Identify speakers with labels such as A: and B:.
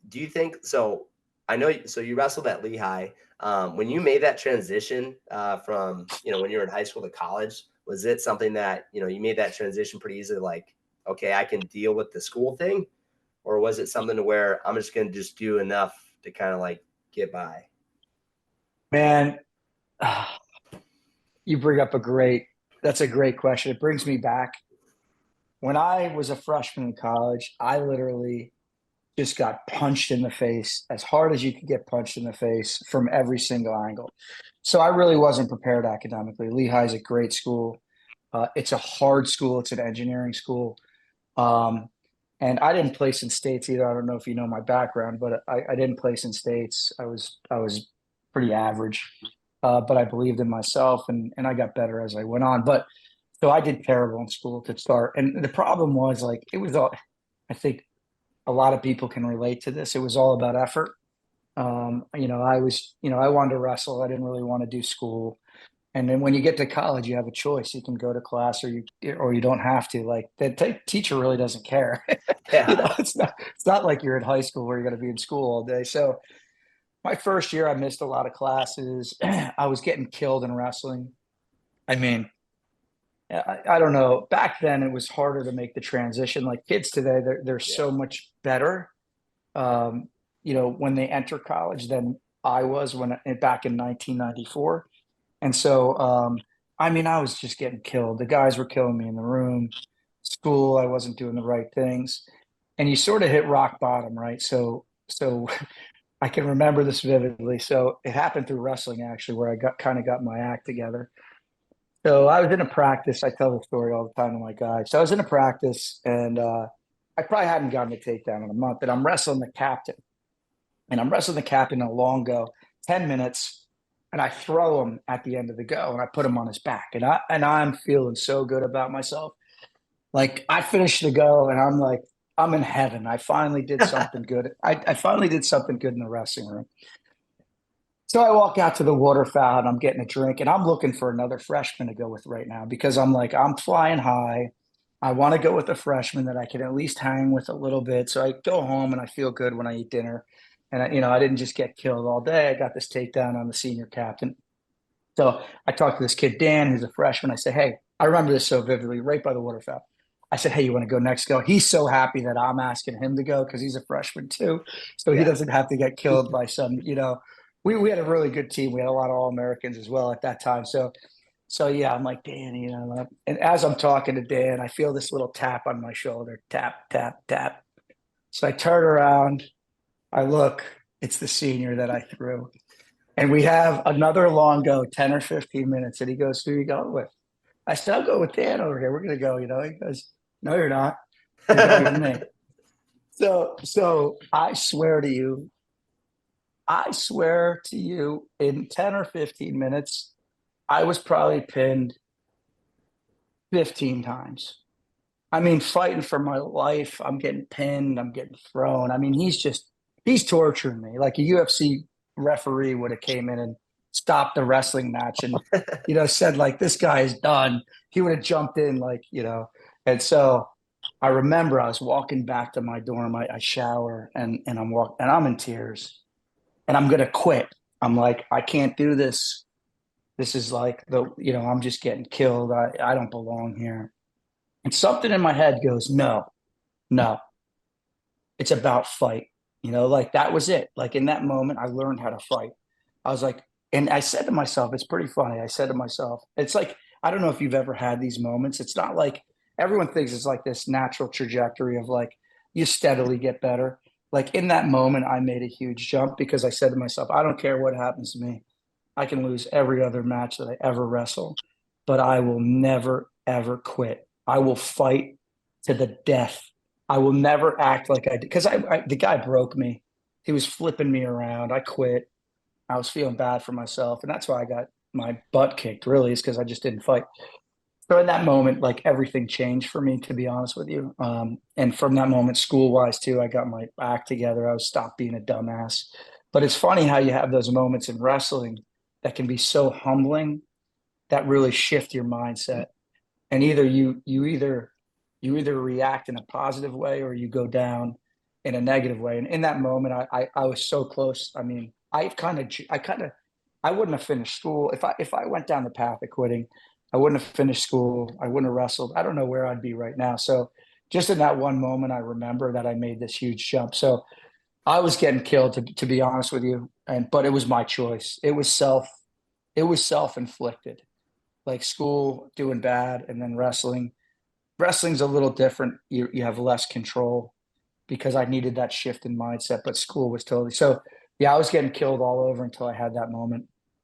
A: do you think so? I know. So you wrestled at Lehigh. When you made that transition from when you were in high school to college, was it something that you made that transition pretty easily? Like, okay, I can deal with the school thing, or was it something to where I'm just going to just do enough to kind of like get by?
B: Man, you bring up that's a great question. It brings me back. When I was a freshman in college, I literally just got punched in the face as hard as you could get punched in the face from every single angle. So I really wasn't prepared academically. Lehigh is a great school. It's a hard school. It's an engineering school. Um, and I didn't place in states either. I don't know if you know my background, but I didn't place in states. I was pretty average, but I believed in myself, and I got better as I went on. But so I did terrible in school to start, and the problem was like it was all. I think a lot of people can relate to this. It was all about effort. I wanted to wrestle. I didn't really want to do school. And then when you get to college, you have a choice. You can go to class or you don't have to. Like the teacher really doesn't care.
A: Yeah.
B: It's not like you're in high school where you're going to be in school all day. So my first year, I missed a lot of classes. I was getting killed in wrestling. I mean, I don't know. Back then, it was harder to make the transition. Like kids today, they're
A: Yeah.
B: so much better. Um, when they enter college than I was when back in 1994. And so, I mean, I was just getting killed. The guys were killing me in the room. School, I wasn't doing the right things. And you sort of hit rock bottom, right? So I can remember this vividly. So it happened through wrestling, actually, where I got my act together. So I was in a practice. I tell the story all the time to my guys. So I was in a practice, and I probably hadn't gotten a takedown in a month, and I'm wrestling the captain. And I'm wrestling the captain in a long go, 10 minutes, and I throw him at the end of the go and I put him on his back. And I'm feeling so good about myself. Like I finished the go and I'm like, I'm in heaven. I finally did something good. I finally did something good in the wrestling room. So I walk out to the water fountain, I'm getting a drink, and I'm looking for another freshman to go with right now because I'm like, I'm flying high. I want to go with a freshman that I can at least hang with a little bit. So I go home and I feel good when I eat dinner. And I didn't just get killed all day. I got this takedown on the senior captain. So I talked to this kid, Dan, who's a freshman. I said, hey, I remember this so vividly, right by the water fountain. I said, hey, you want to go next go? He's so happy that I'm asking him to go because he's a freshman too. So he
A: Yeah.
B: doesn't have to get killed by we had a really good team. We had a lot of All Americans as well at that time. So yeah, I'm like, Dan, and as I'm talking to Dan, I feel this little tap on my shoulder, tap, tap, tap. So I turn around, I look, it's the senior that I threw. And we have another long go, 10 or 15 minutes. And he goes, who are you going with? I said, I'll go with Dan over here. We're going to go, He goes, no, you're not. You're going with me. So I swear to you, in 10 or 15 minutes, I was probably pinned 15 times. I mean, fighting for my life. I'm getting pinned. I'm getting thrown. I mean, he's torturing me. Like a UFC referee would have came in and stopped the wrestling match and, said like, this guy is done. He would have jumped in and so I remember I was walking back to my dorm. I shower and I'm in tears and I'm going to quit. I'm like, I can't do this. This is like I'm just getting killed. I don't belong here. And something in my head goes, no, no, it's about fight. Like that was it. Like in that moment, I learned how to fight. I was like, and I said to myself, it's pretty funny. I said to myself, it's like, I don't know if you've ever had these moments. It's not like everyone thinks it's like this natural trajectory of like you steadily get better. Like in that moment, I made a huge jump because I said to myself, I don't care what happens to me. I can lose every other match that I ever wrestle, but I will never, ever quit. I will fight to the death. I will never act like I did because the guy broke me. He was flipping me around. I quit. I was feeling bad for myself, and that's why I got my butt kicked. Really, is because I just didn't fight. So in that moment, like everything changed for me, to be honest with you. And from that moment, school wise too, I got my act together. I was stopped being a dumbass. But it's funny how you have those moments in wrestling that can be so humbling that really shift your mindset. And either you either react in a positive way or you go down. in a negative way. And in that moment, I was so close. I mean, I wouldn't have finished school if I went down the path of quitting. I wouldn't have finished school. I wouldn't have wrestled. I don't know where I'd be right now. So just in that one moment, I remember that I made this huge jump. So I was getting killed to be honest with you. But it was my choice. It was self-inflicted. Like school doing bad and then wrestling. Wrestling's a little different. You have less control because I needed that shift in mindset, but school was totally so. Yeah, I was getting killed all over until I had that moment.